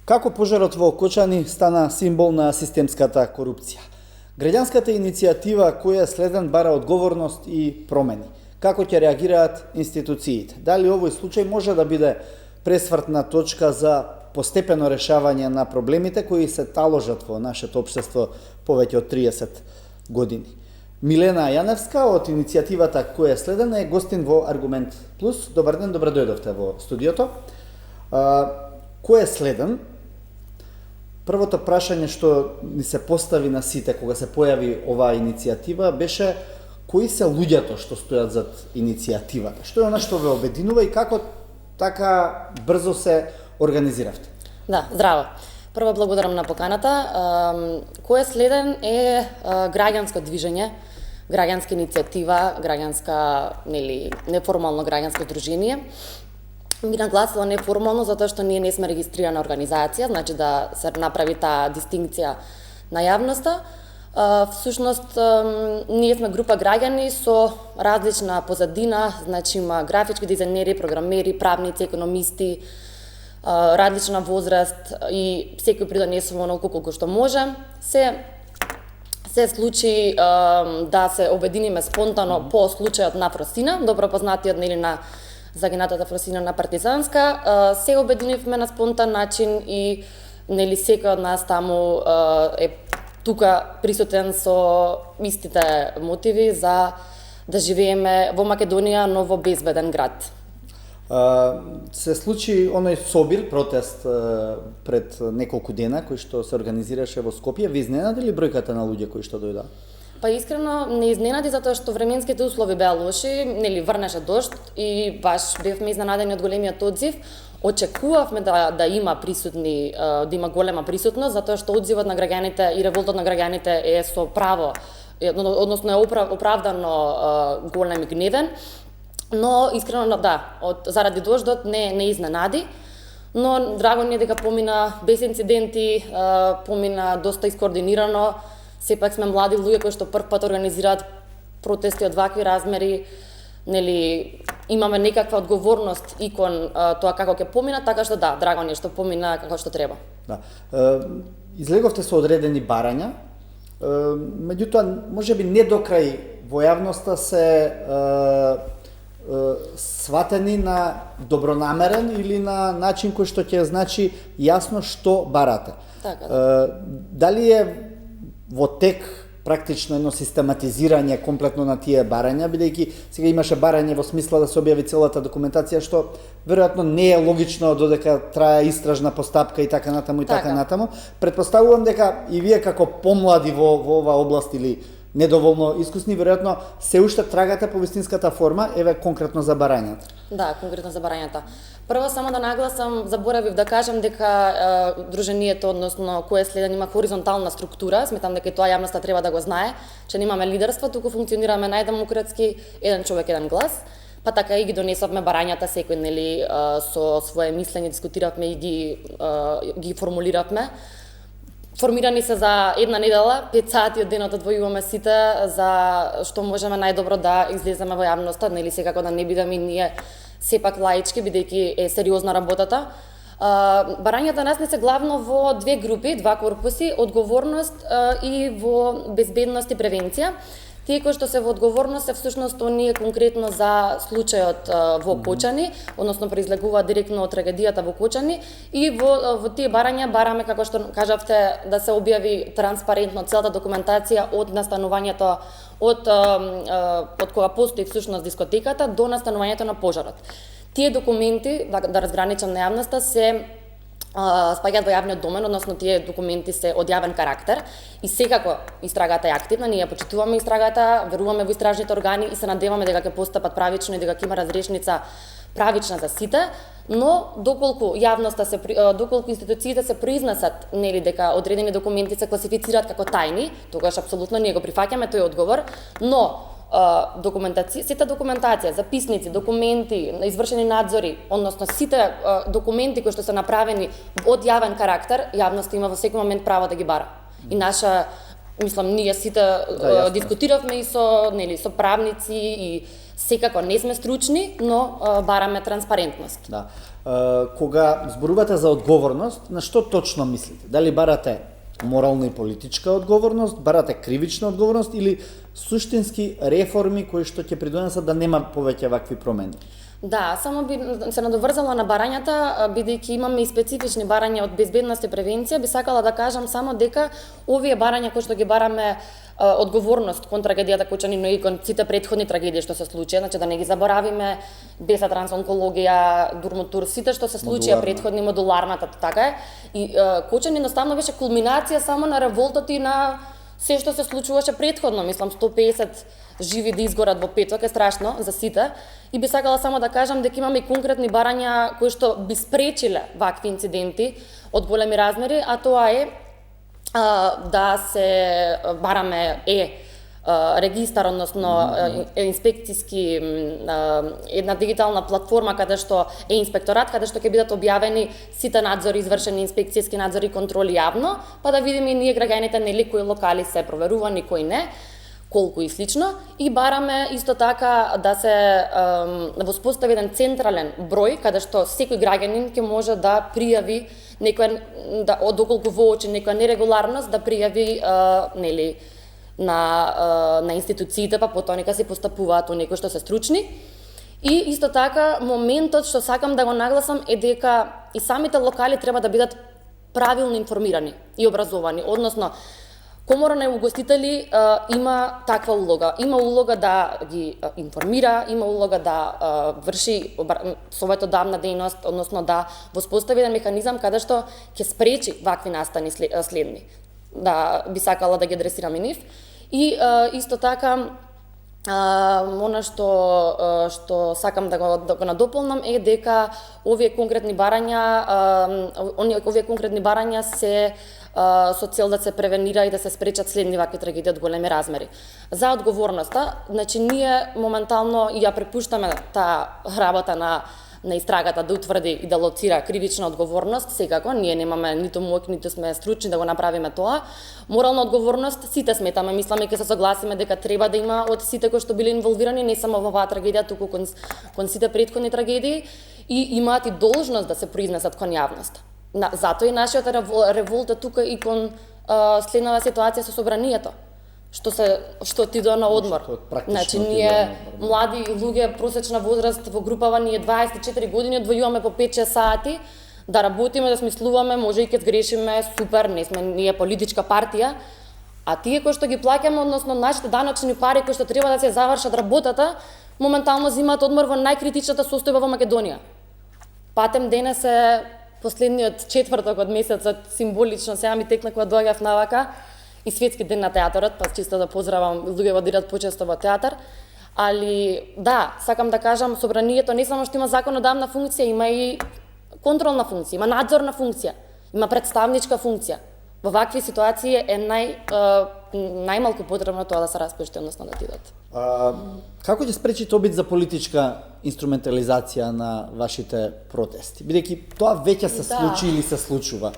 Како пожарот во Окочани стана символ на системската корупција? Граѓанската иницијатива која е следен бара одговорност и промени. Како ќе реагираат институциите? Дали овој случај може да биде пресвртна точка за постепено решавање на проблемите кои се таложат во нашето општество повеќе од 30 години? Милена Јаневска од иницијативата која е следен е гостин во Аргумент Плюс. Добар ден, добре дојдовте во студиото. Кој е следен? Првото прашање што ни се постави на сите кога се појави оваа иницијатива беше кои се луѓето што стојат зад иницијативата? Што е она што ве обединува и како така брзо се организиравте? Да, здраво. Прво благодарам на поканата. Кој е следен е граѓанско движење, граѓанска иницијатива, граѓанска, неформално граѓанско здружение. Би нагласила неформално затоа што ние не сме регистрирана организација, значи да се направи таа дистинкција на јавноста. Всушност, ние сме група граѓани со различна позадина, значи има графички дизајнери, програмери, правници, економисти, различна возраст и секој придонесува онолку колку што може. Се случи да се обединиме спонтано по случајот на Фросина, добро познатиот на загинатата Фросина на Партизанска, се обединивме на спонтан начин и секој од нас таму е тука присутен со истите мотиви за да живееме во Македонија, но во безбеден град. Се случи оној собир протест пред неколку дена кој што се организираше во Скопје. Ви изненади ли бројката на луѓе кои што дојдоа? Па искрено не изненади затоа што временските услови беа лоши, врнеше дожд и баш бевме изненадени од големиот одзив. Очекувавме да има присутни, да има голема присутност затоа што одзивот на граѓаните и револтот на граѓаните е со право, односно е оправдано голем и гневен. Но искрено заради дождот не изненади, но драго ни е дека помина без инциденти, помина доста искоординирано. Сепак сме млади луѓе кои што прв пат организираат протести од вакви размери, имаме некаква одговорност и кон тоа како ќе помина, така што драго ни е што помина како што треба. Да. Излеговте со одредени барања, меѓутоа можеби не до крај во јавноста се сватени на добронамерен или на начин кој што ќе значи јасно што барате. Така. Дали е во тек практично едно систематизирање комплетно на тие барања, бидејќи сега имаше барање во смисла да се објави целата документација, што веројатно не е логично додека трае истражна постапка и така натаму и така натаму. Претпоставувам дека и вие како помлади во оваа област или недоволно искусни, веројатно се уште трагате по вистинската форма, еве конкретно за барањата. Да, конкретно за барањата. Прво само да нагласам, заборавив да кажам дека дружението, односно кој е следен, има хоризонтална структура, сметам дека и тоа јавноста треба да го знае, че немаме лидерство, туку функционираме најдемократски, еден човек, еден глас, па така и ги донесовме барањата секој, со свое мислење, дискутиравме и ги формулиравме. Формирани се за една недела, 5 сати од денот одвојуваме сите за што можеме најдобро да излеземе во јавноста, секако да не бидеме ние сепак лаички, бидејќи е сериозна работата. Барањата нас не се главно во две групи, два корпуси, одговорност и во безбедност и превенција. Тие кои што се во одговорност се всушност оние конкретно за случајот во Окочани, односно произлегуваат директно од трагедијата во Окочани, и во тие барања бараме, како што кажавте, да се објави транспарентно целата документација од настанувањето, од кога постои всушност дискотеката до настанувањето на пожарот. Тие документи, да разграничам на јавноста, се спаѓаат во јавниот домен, односно тие документи се од јавен карактер и секако истрагата е активна, ние почитуваме истрагата, веруваме во истражните органи и се надеваме дека ќе постапат правично и дека ќе има разрешница правична за сите, но доколку доколку институциите се произнесат дека одредени документи се класифицираат како тајни, тогаш апсолутно ние го прифаќаме тој одговор, но сите документација, записници, документи, извршени надзори, односно сите документи кои што се направени од јавен карактер, јавноста има во секој момент право да ги бара. И наша Мислам, ние сите дискутиравме и со, нели, со правници и секако не сме стручни, но бараме транспарентност. Да. Кога зборувате за одговорност, на што точно мислите? Дали барате морална и политичка одговорност, барате кривична одговорност или суштински реформи кои што ќе придонесат да нема повеќе вакви промени? Да, само би се надоврзала на барањата, бидејќи имаме и специфични барања од безбедност и превенција, би сакала да кажам само дека овие барања кои што ги бараме одговорност кон трагедијата Кучани, но и кон сите претходни трагедии што се случија, значи да не ги заборавиме, Беса трансонкологија, Дурмутур, сите што се случија претходни, модуларната, така е. И Кучани едноставно беше кулминација само на револтот и на се што се случуваше претходно, мислам 150 живи да изгорат во петок е страшно за сите. И би сакала само да кажам дека имаме и конкретни барања кои што би спречиле вакви инциденти од големи размери, а тоа е да се бараме регистар, односно инспекцијски една дигитална платформа каде што е инспекторат, каде што ќе бидат објавени сите надзори, извршени инспекцијски надзори и контроли јавно, па да видиме и ние граѓаните нели кои локали се проверувани, кои не, колку и слично, и бараме исто така да се воспостави еден централен број каде што секој граѓанин ќе може да пријави некоја доколку воочи некоја нерегуларност, да пријави нели на институциите, па потоа нека се постапуваат у некои што се стручни. И исто така моментот што сакам да го нагласам е дека и самите локали треба да бидат правилно информирани и образовани, односно Комора на угостители има таква улога. Има улога да ги информира, има улога да врши советодавна дејност, односно да воспостави еден механизам каде што ќе спречи вакви настани следни. Да би сакала да ги адресирам и нив. И исто така она што сакам да го надополнам е дека овие конкретни барања се со цел да се превенира и да се спречат следни вакви трагедии од големи размери. За одговорноста, значи ние моментално ја препуштаме таа работа на истрагата да утврди и да лоцира кривична одговорност, секако ние немаме ниту моќ, ниту сме стручни да го направиме тоа. Морална одговорност сите сметаме, мисламе ќе се согласиме дека треба да има од сите кои што биле инволвирани, не само во оваа трагедија, туку кон сите претходни трагедии, и имаат и должност да се произнесат кон јавноста. Затоа и нашиот револт е тука и кон следната ситуација со собранието, што отидоа на одмор. Значи ние млади луѓе, просечна возраст во групава ние 24 години, одвојуваме по 5-6 сати да работиме, да смислуваме, може и ќе сгрешиме, супер, не сме ние политичка партија, а тие кои што ги плаќаме, односно нашите даночни пари кои што треба да се завршат работата, моментално земаат одмор во најкритичната состојба во Македонија. Патем денес е последниот четврток од месецот, символично, сега ми текна кога доаѓав навака, и Светски ден на театарот, па чисто да поздравам луѓе во дират почесто во театар. Али да, сакам да кажам, собранието не само што има законодавна функција, има и контролна функција, има надзорна функција, има представничка функција. Во вакви ситуации е најмалку потребно тоа да се распушти, односно да отидат. Како ќе спречите обид за политичка инструментализација на вашите протести? Бидејќи тоа веќе се случи или се случува.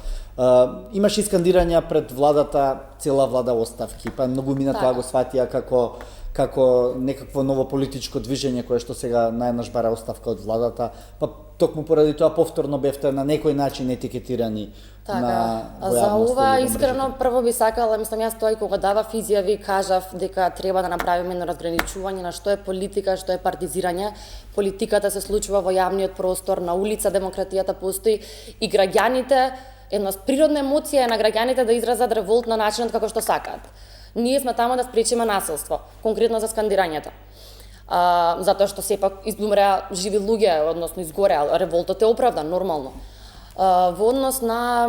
Имаше искандирања пред владата, цела влада оставки, па многу мина тоа го сватија како некакво ново политичко движење кое што сега најнаш бара оставка од владата, па токму поради тоа повторно бевте на некој начин етикетирани на за ова искрено прво би сакала, мислам јас тоа и кога давав изјави кажав дека треба да направиме едно разграничување на што е политика, што е партизирање. Политиката се случува во јавниот простор, на улица, демократијата постои и граѓаните, една природна емоција е на граѓаните да изразат револт на начинот како што сакаат. Ние сме таму да спречиме насилство, конкретно за скандирањето. Затоа што сепак изумреа живи луѓе, односно изгореа, револтот е оправдан, нормално. Во однос на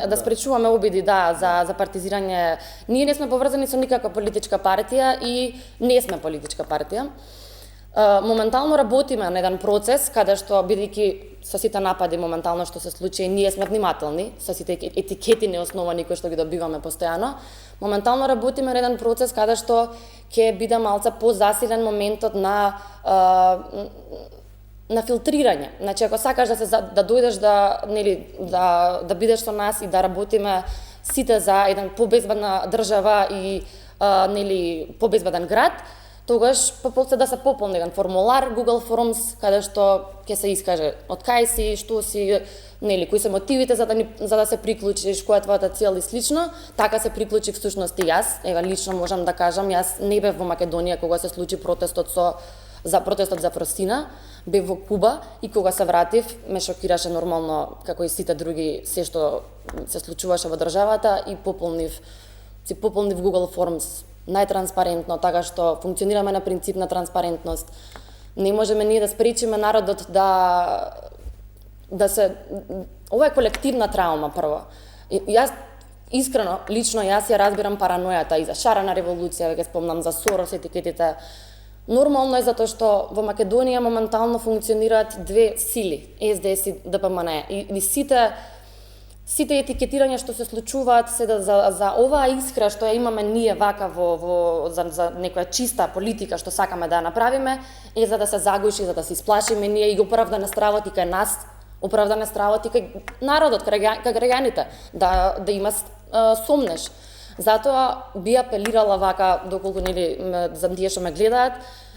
да спречуваме обиди за партизирање, ние не сме поврзани со никаква политичка партија и не сме политичка партија. Моментално работиме на еден процес каде што, бидејќи со сите напади моментално што се случи, ние сме внимателни со сите етикети неосновани кои што ги добиваме постојано. Моментално работиме на еден процес каде што ќе биде малце позасилен моментот на на филтрирање. Значи ако сакаш да дојдеш да бидеш со нас и да работиме сите за еден побезбедна држава и побезбеден град, тогаш да се пополни еден формулар Google Forms каде што ќе се искаже од кај си, што си, кои се мотивите за да се приклучиш, која е твојата цел и слично. Така се приклучив всушност и јас. Ева лично можам да кажам, јас не бев во Македонија кога се случи протестот за Фростина, бев во Куба и кога се вратив ме шокираше нормално како и сите други се што се случуваше во државата и пополнив Google Forms најтранспарентно, така што функционираме на принцип на транспарентност. Не можеме ние да спречиме народот да се... Ова е колективна траума, прво. Јас, искрено, лично јас ја разбирам паранојата и за шарена револуција, веќе спомнам за Сорос етикетите. Нормално е затоа што во Македонија моментално функционираат две сили, СДС и ДПМН. И сите етикетирања што се случуваат за оваа искра што ја имаме ние вака за некоја чиста политика што сакаме да ја направиме, е за да се загуши, за да се исплашиме ние и го оправдане стравот и кај нас, оправдане стравот и кај народот, кај граѓаните, да има сомнеш. Затоа би апелирала вака, доколку за тие што ме гледаат,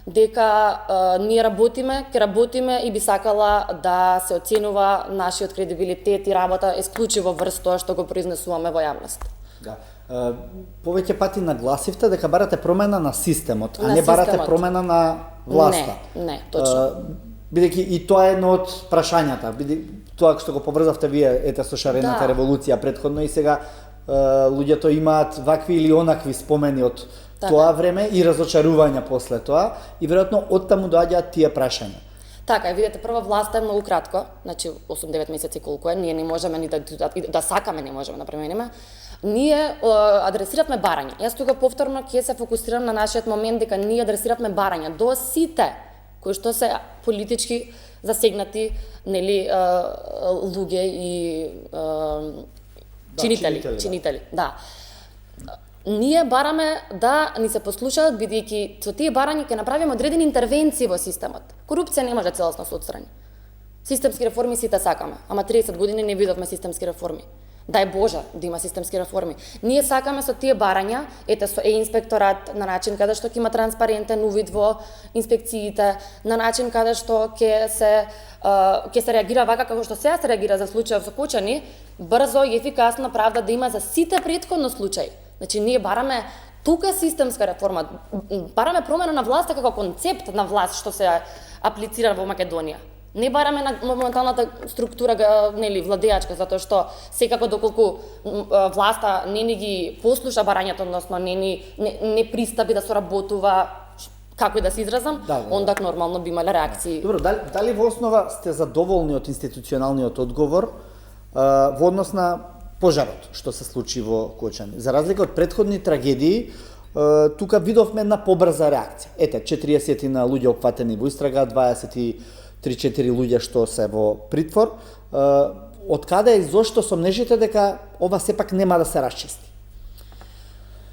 дека ние ќе работиме и би сакала да се оценува нашиот кредибилитет и работа исклучиво врз тоа што го произнесуваме во јавност. Да. Повеќе пати нагласивте дека барате промена на системот, а не барате промена на власта. Не, точно. Бидејќи и тоа е едно од прашањата, тоа што го поврзавте вие со шарената револуција претходно и сега луѓето имаат вакви или онакви спомени од тоа време и разочарувања после тоа и веројатно оттаму доаѓаат тие прашања. Така, видете, прва власта е многу кратко, значи 8-9 месеци колку е, ние не можеме ни да сакаме, не можеме да премениме. Ние адресиравме барања. Јас тука повторно ќе се фокусирам на нашиот момент дека ние адресиравме барања до сите кои што се политички засегнати, луѓе и чинители. Да. Ние бараме да ни се послушаат, бидејќи со тие барања ќе направиме одредени интервенции во системот. Корупција не може целосно се отстрани. Системски реформи сите сакаме, ама 30 години не видовме системски реформи. Дај Боже да има системски реформи. Ние сакаме со тие барања, со инспекторат, на начин каде што ќе има транспарентен увид во инспекциите, на начин каде што ќе се реагира вака како што сега се реагира за случајот со Кочани, брзо и ефикасно правда да има за сите претходно случаи. Значи ние бараме тука системска реформа, бараме промена на власта како концепт на власт што се аплицира во Македонија. Не бараме на моменталната структура владеачка, затоа што секако доколку власта не ги послуша барањата, односно не пристапи да соработува, како и да се изразам, онда нормално би имале реакции. Добро, дали во основа сте задоволни од институционалниот одговор во однос на пожарот што се случи во Кочани? За разлика од претходни трагедии, тука видовме една побрза реакција. 40 на луѓе опфатени во истрага, 23-4 луѓе што се во притвор. Од каде и зошто сомнежите дека ова сепак нема да се расчисти?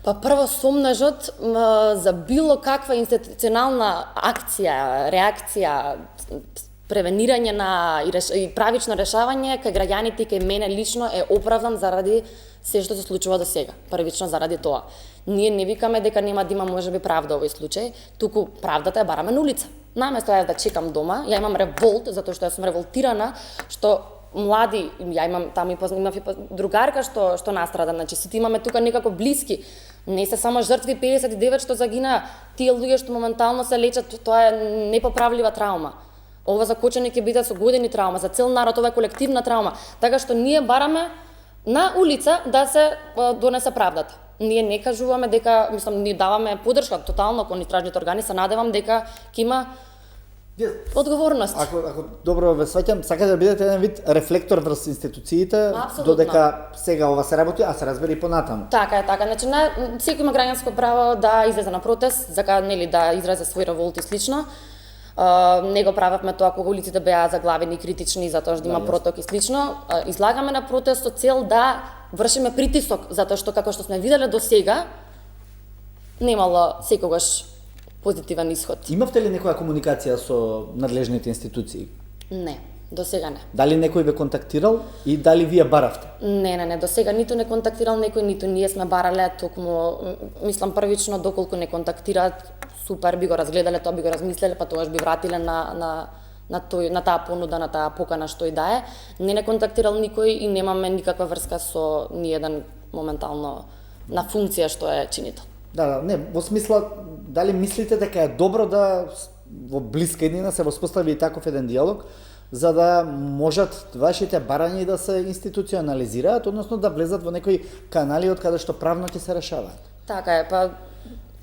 Прво сомнежот за било каква институционална акција, реакција, превенирање и правично решавање кај граѓаните и кај мене лично е оправдан заради се што се случува до сега. Првично заради тоа. Ние не викаме дека нема да има можеби правда овој случај, туку правдата ја бараме на улица. Наместо јас да чекам дома, ја имам револт затоа што јас сум револтирана што млади, ја имам таму и другарка што настрада, значи сите имаме тука некако блиски. Не се само жртви 59 што загина, тие луѓе што моментално се лечат, тоа е непоправлива траума. Ова за Кочани ќе биде со години траума, за цел народ ова е колективна траума. Така што ние бараме на улица да се донесе правдата. Ние не кажуваме дека, ние даваме поддршка тотално кон истражните органи, се надевам дека ќе има одговорност. Ако добро ве сваќам, сакате да бидете еден вид рефлектор врз институциите, додека сега ова се работи, а се разбери и понатаму. Така е, така. Значи, секој има граѓанско право да излезе на протест, да изрази свој револт и слично. Не го правевме тоа кога улиците беа заглавени и критични затоа што има проток и слично. Излагаме на протест со цел да вршиме притисок, затоа што како што сме виделе до сега, немало секогаш позитивен исход. Имавте ли некоја комуникација со надлежните институции? Не, до сега не. Дали некој ве контактирал и дали вие баравте? Не, до сега ниту не контактирал некој, ниту ние сме барале, токму мислам првично доколку не контактираат, супер би го разгледале, тоа би го размислеле, па тогаш би вратиле на таа понуда, на таа покана што и да е. Не контактирал никој и немаме никаква врска со ниеден моментално на функција што е чинител. Да, не, во смисла, дали мислите дека е добро да во блиска иднина се воспостави и таков еден диалог, за да можат вашите барања да се институционализираат, односно да влезат во некои канали од каде што правно ќе се решаваат? Така е, па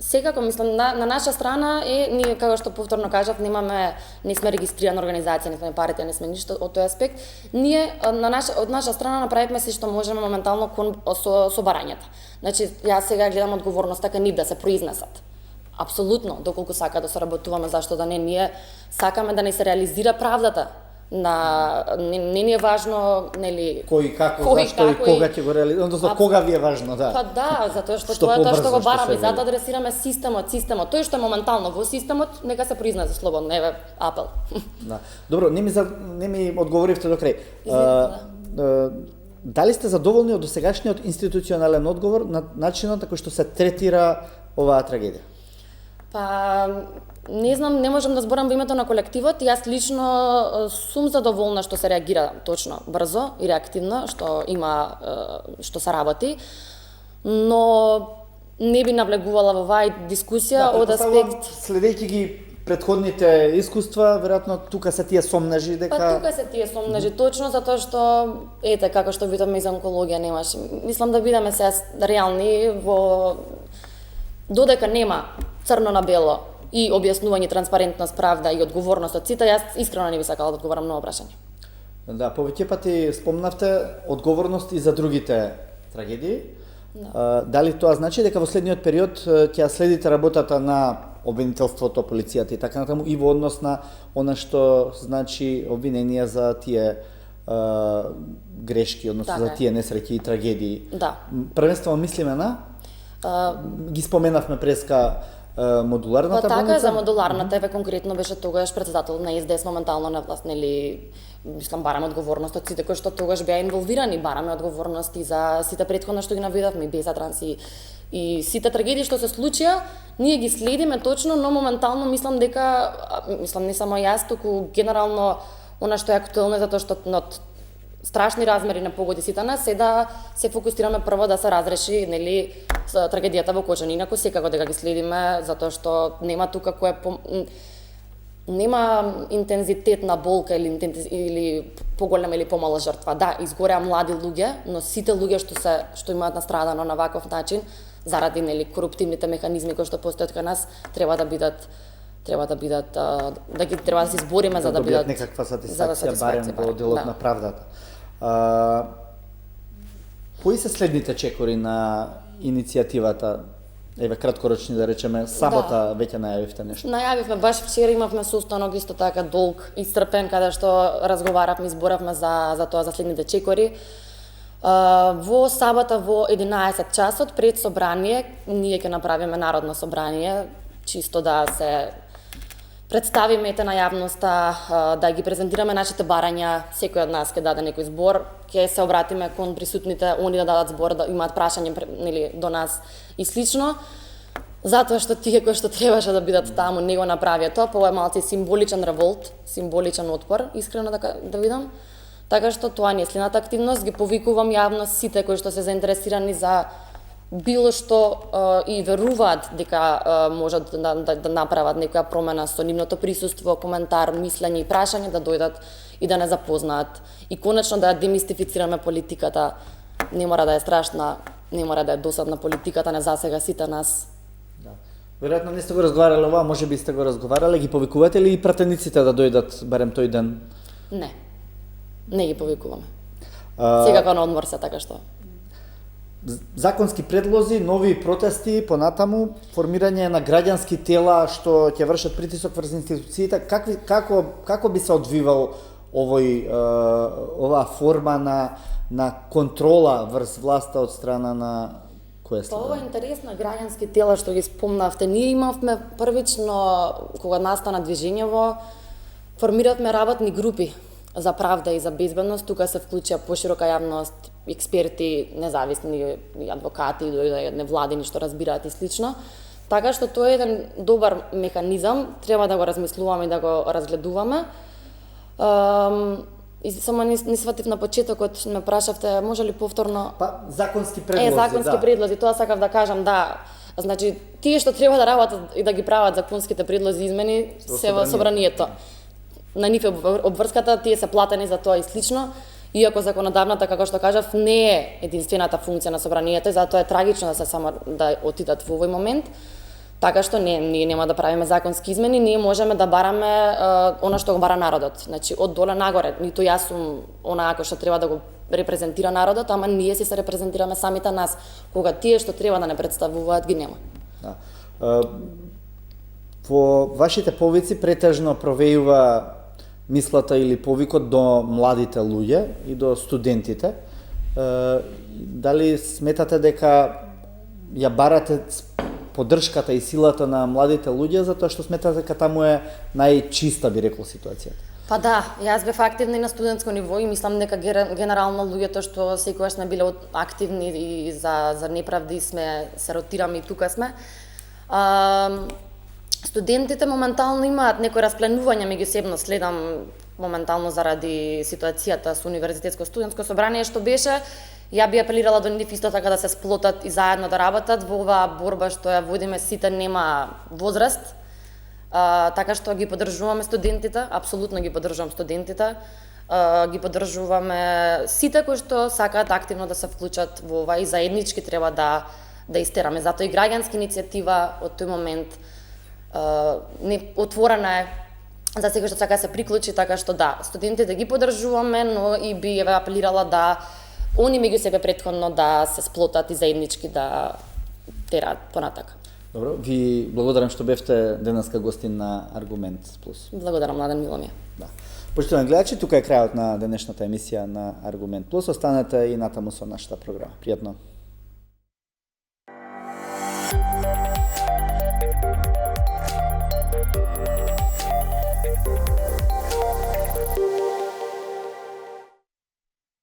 секако мислам на наша страна ние како што повторно кажав не сме регистрирана организација, не сме партија, не сме ништо од тој аспект. Ние од наша страна направивме се што можеме моментално со барањата. Значи јас сега гледам одговорноста кај нив да се произнесат. Апсолутно, доколку сака да соработуваме, зашто да не, ние сакаме да не се реализира правдата. Не ни е важно, нели, кој како, зашто и кога ќе го реализира, односно кога ви е важно, да. Па да, затоа што тоа е тоа што го бараме, затоа адресираме системот, тој што е моментално во системот, нека се признае слободно, еве апел. Да. Добро, не ми одговоривте до крај. Дали сте задоволни од досегашниот институционален одговор на начинот на кој што се третира оваа трагедија? Па не знам, не можам да зборам во името на колективот. Јас лично сум задоволна што се реагира точно, брзо и реактивно, што се работи, но не би навлегувала во оваа дискусија од аспект. Следејќи ги претходните искуства, веројатно тука се тие сомнежи дека. Па тука се тие сомнежи точно затоа што како што видиме из онкологија немаш. Мислам да бидеме се реални во додека нема црно на бело и објаснување, транспарентност, правда и одговорност од сите, јас искрено не би сакала да одговорам на прашање. Да, повеќе пати спомнавте одговорност и за другите трагедии. Да. Дали тоа значи дека во следниот период ќе следите работата на обвинителството, полицијата и така натаму и во однос на она што значи обвиненија за тие грешки, односно за тие несреќи и трагедии? Да. Првенствено мислиме на ги споменавме преска модуларната болница. Така, за модуларната, еве конкретно беше тогаш председател на СДС моментално на власт, нели, мислам бараме одговорност од сите кои што тогаш беа инволвирани, бараме одговорност и за сите претходно што ги наведавме, и Безатранс и сите трагедии што се случија, ние ги следиме точно, но моментално мислам дека не само јас, туку генерално она што е актуелно затоа што од страшни размери на погоди сите нас е да се фокусираме прво да се разреши, нели, трагедијата во Кочани. Инаку секако дека ги следиме затоа што нема тука нема интензитет на болка или поголема или помала жртва. Да, изгореа млади луѓе, но сите луѓе што имаат настрадано на ваков начин заради, нели, коруптивните механизми кои што постојат кај нас, треба да се избориме за да бидат некаква сатисфакција барем во делот на правдата. Кои се следните чекори на иницијативата? Еве краткорочни да речеме, сабота веќе најавивте нешто. Најавивме, баш вчера имавме состанок исто така долг, исцрпен, каде што разговаравме, изборавме за тоа, за следните чекори. Во сабота во 11 часот пред собрание ние ќе направиме народно собрание, чисто да се представиме на јавноста, да ги презентираме нашите барања, секој од нас ќе даде некој збор, ќе се обратиме кон присутните, они да дадат збор, да имаат прашање, нели, до нас и слично. Затоа што тие кои што требаше да бидат таму не го направија тоа, па ова е малку символичен револт, символичен отпор, искрено да видам. Така што тоа не е следната активност, ги повикувам јавно сите кои што се заинтересирани за било што и веруваат дека можат да направат некоја промена со нивното присуство, коментар, мислење и прашање, да дојдат и да не запознаат. И конечно да демистифицираме политиката. Не мора да е страшна, не мора да е досадна политиката, не засега сите нас. Да. Веројатно не сте го разговарале ова, може би сте го разговарале, ги повикувате ли и пратениците да дојдат барем тој ден? Не ги повикуваме. Секако на одмор се, така што. Законски предлози, нови протести, понатаму, формирање на граѓански тела што ќе вршат притисок врз институциите, како би се одвивал оваа форма на контрола врз власта од страна на Кој е Па ова следен? интересно граѓански тела што ги спомнавте. Ние имавме првично кога настана движењево, формиравме работни групи за правда и за безбедност. Тука се вклучија поширока јавност, експерти, независни адвокати, невладини што разбираат и слично. Така што тоа е еден добар механизам, треба да го размислуваме и да го разгледуваме. И само не сватив на почетокот, ме прашавте, може ли повторно... Па, законски предлози, законски предлози, тоа сакав да кажам, да. Значи, тие што треба да работат и да ги прават законските предлози и измени, се во собранието. На нив е обврската, тие се платени за тоа и слично. Иако законодавната, како што кажав, не е единствената функција на собранието и затоа е трагично да се само да отидат во овој момент. Така што ние нема да правиме законски измени, ние можеме да бараме она што го бара народот. Значи, од доле нагоре, ниту јас сум онаа кој што треба да го репрезентира народот, ама ние се репрезентираме самите нас, кога тие што треба да не представуваат ги нема. Да. Во вашите повици претежно провејува мислата или повикот до младите луѓе и до студентите. Дали сметате дека ја барате поддршката и силата на младите луѓе, затоа што сметате дека таму е најчиста, би рекол, ситуацијата? Па да, јас бев активна и на студентско ниво и мислам дека генерално луѓето што секогаш сме биле активни и за неправди се ротираме и тука сме. Студентите моментално имаат некои распленување, меѓусебно следам моментално заради ситуацијата со универзитетско студентско собрание што беше. Ја би апелирала до нив исто така да се сплотат и заедно да работат во оваа борба што ја водиме сите, нема возраст. Така што ги поддржуваме студентите, апсолутно ги поддржувам студентите. Ги поддржуваме сите кои што сакаат активно да се вклучат во ова и заеднички треба да истераме. Затоа и граѓанска иницијатива од тој момент отворена е за секој што сака да се приклучи, така што да, студентите ги поддржуваме, но и би апелирала да они меѓу себе претходно да се сплотат и заеднички да тераат понатака. Добро, ви благодарам што бевте денеска гостин на Аргумент Плюс. Благодарам, Младен, мило ми е. Да. Почитувани гледачи, тука е крајот на денешната емисија на Аргумент Плюс. Останете и натаму со нашата програма. Пријатно.